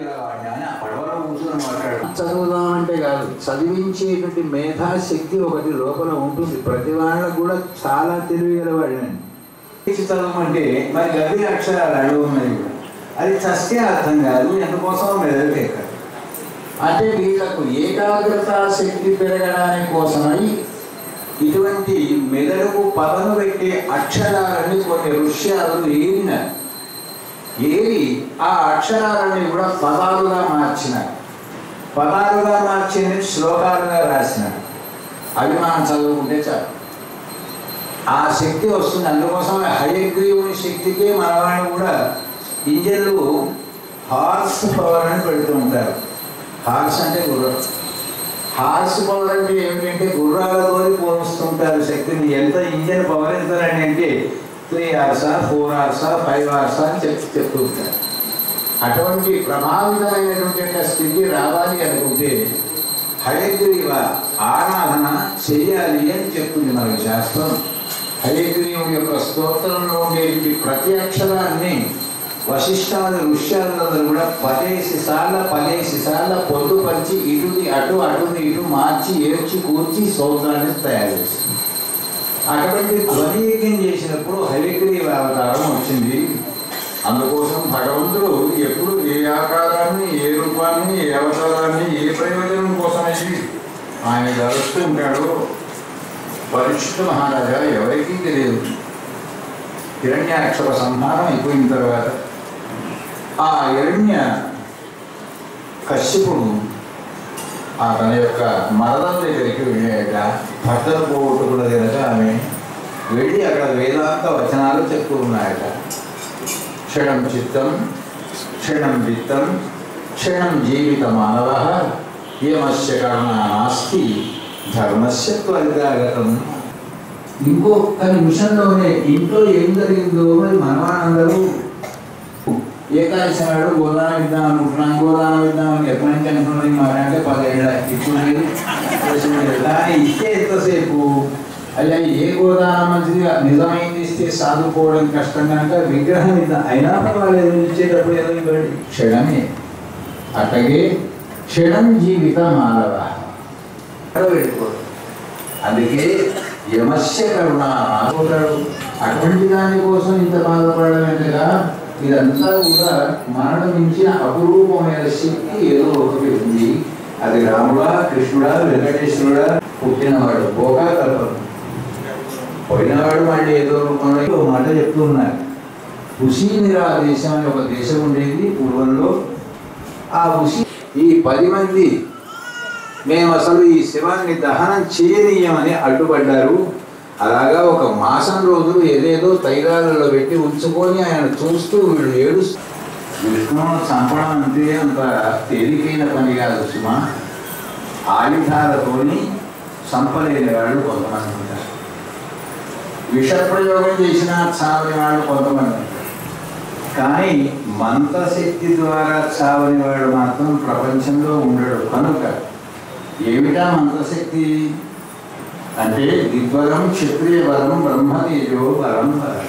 తెలియగలవాడిని అని పడవలో కూర్చొని మాట్లాడు. చదువుదామంటే కాదు, చదివించేటువంటి మేధాశక్తి ఒకటి లోపల ఉంటుంది. ప్రతి వాళ్ళకు కూడా చాలా తెలియగలవాడిని. చదవమంటే మరి గది అక్షరాలు అడుగు ఉన్నాయి, అది చస్తే అర్థం కాదు, ఎందుకోసం మెదడు ఎక్కడ. అంటే వీళ్ళకు ఏకాగ్రత శక్తి పెరగడానికి కోసమై ఇటువంటి మెదడుకు పదను పెట్టే అక్షరాలని కొన్ని ఋష్యాలు ఏరినారు. ఏరి ఆ అక్షరాలని కూడా పదాలుగా మార్చినారు. పదాలుగా మార్చింది శ్లోకాలుగా రాసినారు. అవి మనం చదువుకుంటే చాలు, ఆ శక్తి వస్తుంది. అందుకోసం హయగ్రీవుని శక్తికి మన వాళ్ళు కూడా ఇంజన్లు హార్స్ పవర్ అని పెడుతూ ఉంటారు. హార్స్ అంటే గుర్రం. హార్స్ పవర్ అంటే ఏమిటంటే గుర్రాలతో పోలుస్తుంటారు శక్తిని. ఎంత ఇంజన్ పవర్ ఎంతనండి అంటే 3 hours 4 hours 5 hours అని చెప్తూ ఉంటారు. అటువంటి ప్రభావితమైనటువంటి స్థితి రావాలి అనుకుంటే హయగ్రీవ ఆరాధన చెయ్యాలి అని చెప్తుంది మనకి శాస్త్రం. హయగ్రీవుని యొక్క స్తోత్రంలో ఉండేటువంటి ప్రతి అక్షరాన్ని వశిష్ఠాది ఋష్యాలందరూ కూడా 10 సార్లు పొందుపరిచి ఇటుని అటు అటుని ఇటు మార్చి ఏడ్చి కూర్చి స్తోత్రాన్ని తయారు చేసింది. అటువంటి ధ్వనియజ్ఞం చేసినప్పుడు హయగ్రీవ అవతారం వచ్చింది. అందుకోసం భగవంతుడు ఎప్పుడు ఏ ఆకారాన్ని, ఏ రూపాన్ని, ఏ అవతారాన్ని, ఏ ప్రయోజనం కోసమేసి ఆయన ధరిస్తూ ఉంటాడు. పరీక్షిత మహారాజా ఎవరికీ తెలియదు. హిరణ్యాక్షర సంహారం అయిపోయిన తర్వాత ఆ హిరణ్య కశ్యపుడు తన యొక్క మరణం దగ్గరికి వెళ్ళాక భర్తలు పోగొట్టుకున్న కనుక ఆమె వెళ్ళి అక్కడ వేదాంత వచనాలు చెప్తూ ఉన్నాయట. క్షణం చిత్తం, క్షణం విత్తం, క్షణం జీవిత మానవ ఏమస్య కర్మ నాస్తి ధర్మస్య త్వరితాగతం. ఇంకొక నిమిషంలోనే ఇంట్లో ఏం జరిగిందో మరి మనవాళ్ళందరూ ఏకాదశి నాడు గోదానం ఇద్దాం అనుకుంటున్నాం. గోదానం ఇద్దామని ఎప్పటి నుంచి అనుకున్నది మాకంటే 10 ఏళ్ళ ఇప్పుడు దాన్ని ఇస్తే ఎంతసేపు అయ్యా ఏ గోదానం మంచిది, నిజమైంది ఇస్తే సాధుకోవడం కష్టం కనుక విగ్రహం ఇద్దాం. అయినా పర్వాలేదు, ఇచ్చేటప్పుడు ఏదో ఇవ్వండి. క్షణమే అట్లాగే క్షణం జీవిత మానవ పెట్టుకోరు. అందుకే యమస్య కరుణ ఆగుతాడు. అటువంటి దానికోసం ఇంత బాధపడడం ఎంతగా, ఇదంతా కూడా మరణం మించిన అపురూపమైన శక్తి ఏదో ఒకటి ఉంది. అది రాముడా, కృష్ణుడా, వెంకటేశ్వరుడా, పుట్టినవాడు పోగా కల్పన, పోయినవాడు మళ్ళీ ఏదో రూపంలో మాట చెప్తూ ఉన్నారు. ఉషీనిరా దేశం అని ఒక దేశం ఉండేది పూర్వంలో. ఆ ఉషి ఈ 10 మంది మేము అసలు ఈ శివాన్ని దహనం చేయనీయమని అడ్డుపడ్డారు. అలాగా ఒక మాసం రోజులు ఏదేదో తైలాలలో పెట్టి ఉంచుకొని ఆయన చూస్తూ వీళ్ళు ఏడుస్తూ. విష్ణువును చంపడం అంటే అంత తేలికైన పని కాదు సుమ. ఆయుధాలతోని చంపలేని వాళ్ళు కొంతమంది ఉంటారు, విషప్రయోగం చేసిన చావని వాళ్ళు కొంతమంది ఉంటారు. కానీ మంత్రశక్తి ద్వారా చావని వాడు మాత్రం ప్రపంచంలో ఉండడు. కనుక ఏమిటా మంత్రశక్తి అంటే దిగ్వరం క్షత్రియ వరం బ్రహ్మతేజో వరం వరం.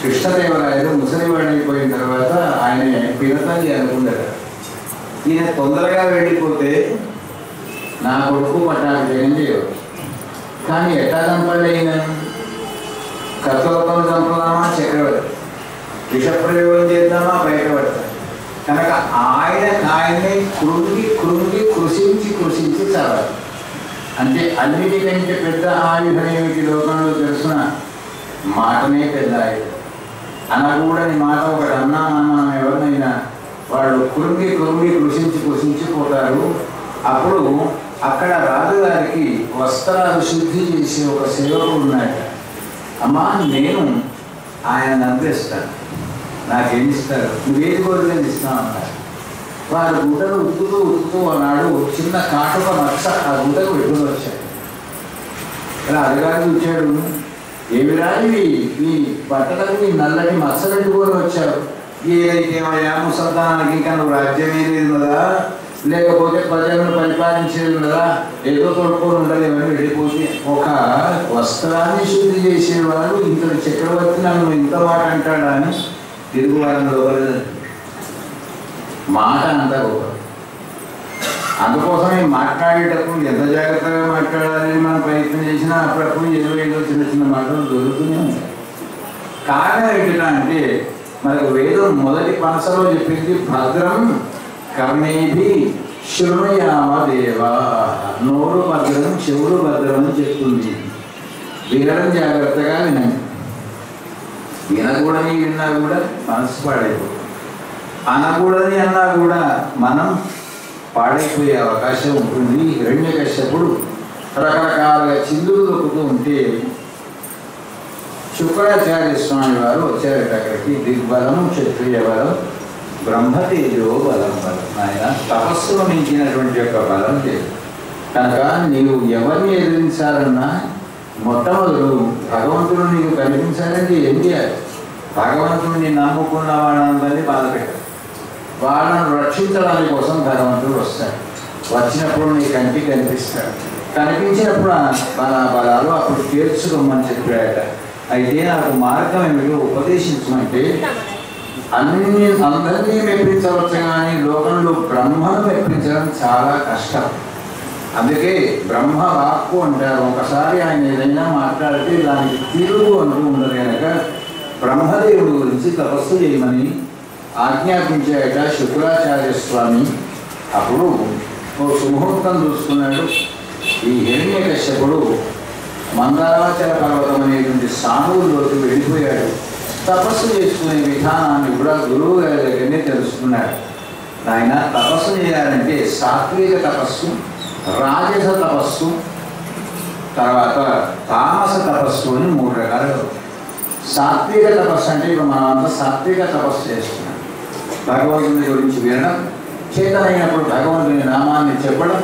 కృష్ణదేవరాయలు ముసలివాడు అయిపోయిన తర్వాత ఆయన పినతల్లి అనుకున్నాడు. ఈయన తొందరగా వెళ్ళిపోతే నా కొడుకు పట్టాభిషేకం చేయవచ్చు. కానీ ఎట్లా చంపాలి అయినా, కథలతో చంపుదామా చక్రవర్తి, విషప్రయోగం చేద్దామా బయటపడతాడు. కనుక ఆయన్ని కృషించి చావాలి. అంటే అన్నిటికంటే పెద్ద ఆయుధం ఏమిటి లోకంలో తెలుసిన మాటనే పెద్ద ఆయుధం. అనకూడని మాట ఒకటి అన్నామన్నా ఎవరినైనా వాళ్ళు కృషించిపోతారు. అప్పుడు అక్కడ రాజుగారికి వస్త్రాలు శుద్ధి చేసి ఒక సేవకుడు ఉన్నాడు. అమ్మా నేను ఆయన నంపేస్తాను, నాకేమిస్తారు, నువ్వేది కోరికలు ఇస్తావు అన్నారు. వారు గుడ్డలు ఉతుకుతూ అన్నాడు. చిన్న కాటుక మచ్చ ఆ గుడ్డకు పెట్టుకుని వచ్చాడు. ఇలా అడగాలి వచ్చాడు, ఏమి రాయి ఈ బట్టలకి నల్లటి మచ్చ పెట్టుకొని వచ్చారు. ఏదైతే ముసల్తానానికి ఇంకా నువ్వు రాజ్యమే లేదు కదా, లేకపోతే ప్రజలను పరిపాలించేది కదా, ఏదో తోడుకొని ఉండలేమని వెళ్ళిపోతే ఒక వస్త్రాన్ని శుద్ధి చేసేవాడు ఇంతటి చక్రవర్తి నన్ను ఇంత మాట అంటాడా అని తిరుగువారంలో మాట అంతా గొప్ప. అందుకోసమే మాట్లాడేటప్పుడు ఎంత జాగ్రత్తగా మాట్లాడాలని మనం ప్రయత్నం చేసినా అప్పుడప్పుడు ఏదో చిన్న చిన్న మాటలు దొరుకుతూనే ఉంటాయి. కారణం ఏంటంటే అంటే మనకు వేదం మొదటి పనసలో చెప్పింది భద్రం కర్ణేభి శృణుయామ దేవా. నోరు భద్రం చెవులు భద్రం అని చెప్తుంది. వినడం జాగ్రత్తగా వినండి. వినకూడని విన్నా కూడా మనసు పాడైపోతుంది. అనకూడని అన్నా కూడా మనం పాడైపోయే అవకాశం ఉంటుంది. హిరణ్యకశ్యపుడు రకరకాలుగా చిందులు దొక్కుతూ ఉంటే శుక్రాచార్య స్వామి వారు వచ్చారట అక్కడికి. దిగ్బలం క్షత్రియ బలం బ్రహ్మతేజో బలం బలం. ఆయన తపస్సును మించినటువంటి యొక్క బలం లేదు కనుక నీవు ఎవరిని ఎదిరించాలన్నా మొట్టమొదలు భగవంతుడు నీకు కనిపించాలంటే ఏం చేయాలి? భగవంతుడిని నమ్ముకున్న వాళ్ళందరినీ బాధ పెట్టాలి. వాళ్ళను రక్షించడానికి కోసం భగవంతుడు వస్తాడు. వచ్చినప్పుడు నీ కంటికి కనిపిస్తాడు. కనిపించినప్పుడు బలాలు అప్పుడు తీర్చుకోమని చెప్పాడట. అయితే నాకు మార్గం ఏమిటో ఉపదేశించమంటే అందరినీ మెప్పించవచ్చు కానీ లోకంలో బ్రహ్మను మెప్పించడం చాలా కష్టం. అందుకే బ్రహ్మ వాక్కు అంటారు. ఒకసారి ఆయన ఏదైనా మాట్లాడితే దానికి తిరుగు అంటూ ఉండదు కనుక బ్రహ్మదేవుడి గురించి తపస్సు చేయమని ఆజ్ఞాపించాయట శుక్రాచార్య స్వామి. అప్పుడు ఓ సుముహూర్తం చూసుకున్నాడు. ఈ హిరణ్యకశ్యపుడు మందారాచల పర్వతం అనేటువంటి సానువుల్లోకి వెళ్ళిపోయాడు. తపస్సు చేసుకునే విధానాన్ని కూడా గురువు గారి దగ్గరనే తెలుసుకున్నాడు. ఆయన తపస్సు చేయాలంటే సాత్విక తపస్సు, రాజస తపస్సు, తర్వాత తామస తపస్సు అని 3 రకాలు. సాత్విక తపస్సు అంటే ఇప్పుడు మనమంతా సాత్విక తపస్సు చేస్తున్నాం. భగవంతుని గురించి వినడం, చేతనైనప్పుడు భగవంతుని నామాన్ని చెప్పడం,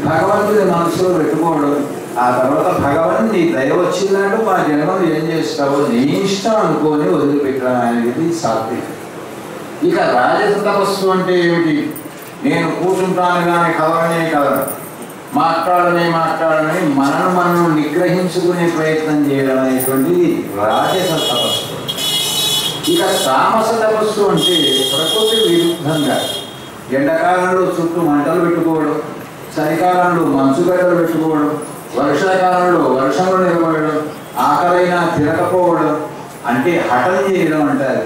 భగవంతుని మనసులో పెట్టుకోవడం. ఆ తర్వాత భగవాన్ నీ దయ వచ్చిందంటూ మా జన్మను ఏం చేస్తావో నీ ఇష్టం అనుకొని వదిలిపెట్టడం అనేది సాత్విక. ఇక రాజస తపస్సు అంటే ఏమిటి? నేను కూర్చుంటాను కానీ కదలనే కదలను, మాట్లాడని మనను నిగ్రహించుకునే ప్రయత్నం చేయడం అనేటువంటిది రాజస తపస్సు. ఇక తామస తపస్సు అంటే ప్రకృతి విరుద్ధంగా ఎండాకాలంలో చుట్టూ మంటలు పెట్టుకోవడం, చలికాలంలో మంచుగడ్డలు పెట్టుకోవడం, వర్షాకాలంలో వర్షంలో నిలబడడం, ఆకలైనా తినకపోవడం అంటే హఠం చేయడం అంటారు.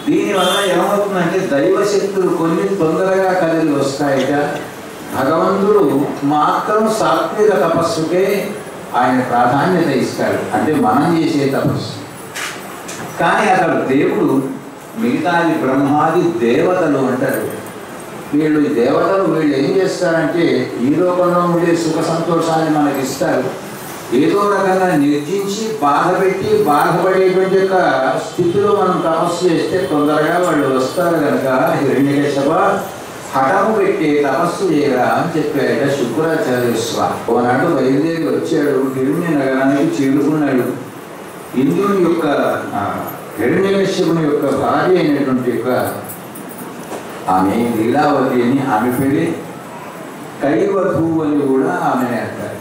దీనివల్ల ఏమవుతుందంటే దైవశక్తులు కొన్ని తొందరగా కదిలి వస్తాయిట. భగవంతుడు మాత్రం సాత్విక తపస్సుకే ఆయన ప్రాధాన్యత ఇస్తాడు, అంటే మనం చేసే తపస్సు. కానీ అక్కడ దేవుడు మిగతాది బ్రహ్మాది దేవతలు అంటారు. వీళ్ళు ఏం చేస్తారంటే ఈ లోకంలో ఉండే సుఖ సంతోషాన్ని మనకి ఇస్తారు. ఏదో రకంగా నిర్జించి బాధపడేటువంటి యొక్క స్థితిలో మనం తపస్సు చేస్తే తొందరగా వాళ్ళు వస్తారు కనుక హిరణ్యకశ్యప హఠము పెట్టే తపస్సు చేయరా అని చెప్పాడ శుక్రాచార్య స్వామి. ఓనాడు బయలుదేరి వచ్చాడు. హిరణ్య నగరానికి చేరుకున్నాడు. ఇంద్రుని యొక్క హిరణ్యకశ్యపుని యొక్క భార్య అయినటువంటి యొక్క ఆమె లీలావతి అని, ఆమె పేరే కైవధు అని కూడా ఆమె అంటారు.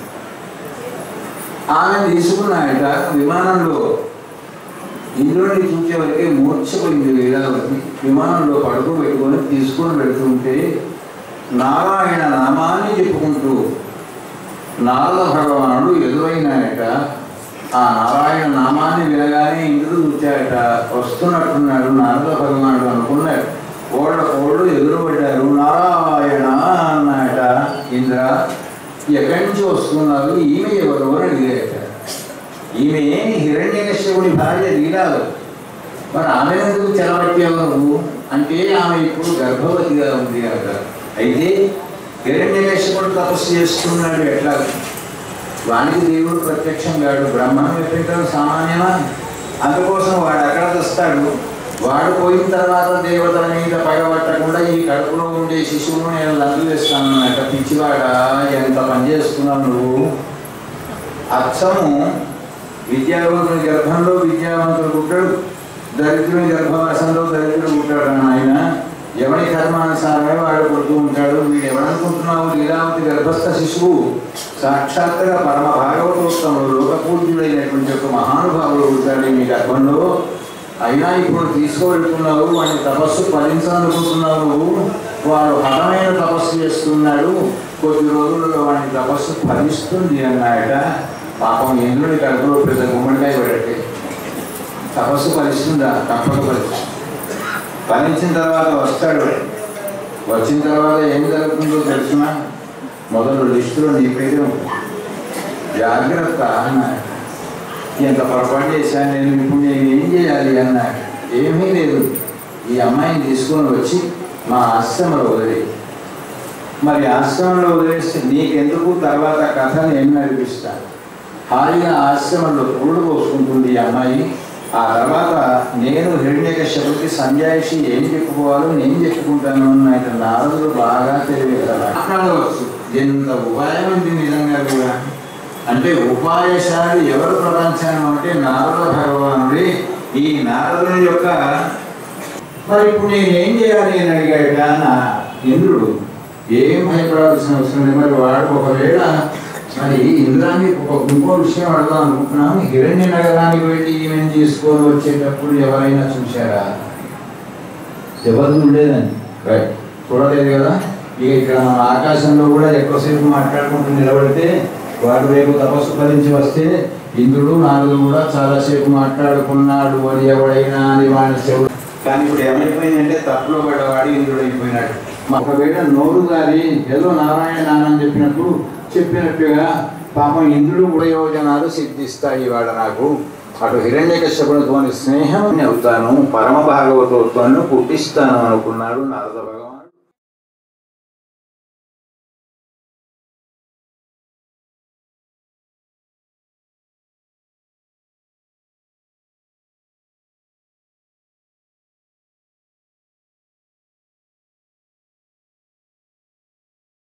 ఆమె తీసుకున్నాయట. విమానంలో ఇంద్రుడిని చూసే వరకే మూర్ఛపోయింది లీలావతి. విమానంలో పడుకోబెట్టుకొని తీసుకొని పెడుతుంటే నారాయణ నామాన్ని చెప్పుకుంటూ నారద భగవానుడు ఎదురైనాయట. ఆ నారాయణ నామాన్ని వినగానే ఇంద్రుడు చూచాయట. వస్తున్నట్టున్నాడు నారద భగవానుడు అనుకున్నాడు. కోళ్ళు ఎదురుపడ్డారు. నారాయణ అన్నాయట. ఇంద్ర ఎక్కడి నుంచి వస్తున్నారు, ఈమె ఎవరు అని అడిగాయట. ఈమె హిరణ్యకశ్యపుని భార్య లీలావతి. మరి ఆమె ఎందుకు చెలబట్టేవారు అంటే ఆమె ఇప్పుడు గర్భవతిగా ఉంది కనుక. అయితే హిరణ్యకశ్యపుడు తపస్సు చేస్తున్నాడు. ఎట్లా? వానికి దేవుడు ప్రత్యక్షం కాడు. బ్రహ్మను ఎప్పించడం సామాన్యమా? అందుకోసం వాడు అక్కడ వస్తాడు. వాడు పోయిన తర్వాత దేవతల మీద పగబట్టకుండా ఈ కడుపులో ఉండే శిశువును నేను లందు వేస్తాను అన్నట్టు. పిచ్చివాడ, ఎంత పనిచేస్తున్నావు నువ్వు? అచ్చము విద్యావంతుని గర్భంలో విద్యావంతుడు పుట్టాడు, దరిద్రుని గర్భవాసంలో దరిద్రుడు పుట్టాడు. ఆయన ఎవరి కర్మానుసారమే వాడు పుడుతూ ఉంటాడు. వీడు ఎవరనుకుంటున్నావు? లీలావతి గర్భస్థ శిశువు సాక్షాత్తుగా పరమ భాగవతోత్తముడు లోకపూజ్యుడైనటువంటి ఒక మహానుభావుడు పుట్టాడు మీ గర్భంలో. అయినా ఇప్పుడు తీసుకువెళ్తున్నావు, వాడిని తపస్సు ఫలించాలనుకుంటున్నావు నువ్వు. వాడు హఠమైన తపస్సు చేస్తున్నాడు, కొద్ది రోజుల్లో వాడిని తపస్సు ఫలిస్తుంది అన్నాయట. పాపం ఇంద్రుడి కడుపులో పెద్ద గుమ్మడికాయ పడట్టే. తపస్సు ఫలిస్తుందా? తప్పక ఫలిస్తుంది. ఫలించిన తర్వాత వస్తాడు. వచ్చిన తర్వాత ఏం జరుగుతుందో తెలుసునా? మొదలు లిస్టులో నీ పేరే ఉంటుంది. జాగ్రత్త అన్నాడు. ఎంత పొరపాటు చేశాను నేను, ఇప్పుడు నేను ఏం చేయాలి అన్నాడు. ఏమీ లేదు, ఈ అమ్మాయిని తీసుకొని వచ్చి మా ఆశ్రమంలో వదిలే. మరి ఆశ్రమంలో వదిలేస్తే నీకెందుకు, తర్వాత కథ నేను నడిపిస్తాను. హాయిగా ఆశ్రమంలో తోడు పోసుకుంటుంది ఈ అమ్మాయి. ఆ తర్వాత నేను హిరణ్యకశ్యపుకి సంజాయిషి ఏం చెప్పుకోవాలో నేను చెప్పుకుంటాను అన్న నారదులు బాగా తెలియవచ్చు. ఎంత ఉపాయం ఉంది నిజంగా కూడా. అంటే ఉపాయశాలి ఎవరు ప్రపంచాన్ని అంటే నారద భగవానుడి. ఈ నారదుని యొక్క మరి ఇప్పుడు నేను ఏం చేయాలి అని అడిగాడు నా ఇంద్రుడు. ఏం భయపడాల్సిన అవసరం లేదు. మరి వాడు ఒకవేళ మరి ఇంద్రాన్ని ఇంకో విషయం అడగాం అనుకుంటున్నాము. హిరణ్య నగరానికి వెళ్ళి ఈమెను తీసుకొని వచ్చేటప్పుడు ఎవరైనా చూశారా? ఎవరు చూడలేదండి. రైట్, చూడలేదు కదా. ఇక ఇక్కడ మన ఆకాశంలో కూడా ఎక్కువసేపు మాట్లాడుకుంటూ నిలబడితే వాడు రేపు తపస్సు ఫలించి వస్తే ఇంద్రుడు నారదుడు కూడా చాలాసేపు మాట్లాడుకున్నాడు అని ఎవడైనా అని వాడిని చెవు. కానీ ఇప్పుడు ఏమైపోయిందంటే తప్పులో పడ్డవాడు ఇంద్రుడు అయిపోయినాడు. ఒకవేళ నోరు గారి ఏదో నారాయణ నానని చెప్పినట్టుగా పాపం ఇంద్రుడు ప్రయోజనాలు సిద్ధిస్తాయి ఇవాళ నాకు. అటు హిరణ్యకశ్యపునితోని స్నేహం అవుతాను, పరమ భాగవతోత్వాన్ని పుట్టిస్తాను అనుకున్నాడు నారద భగవాన్.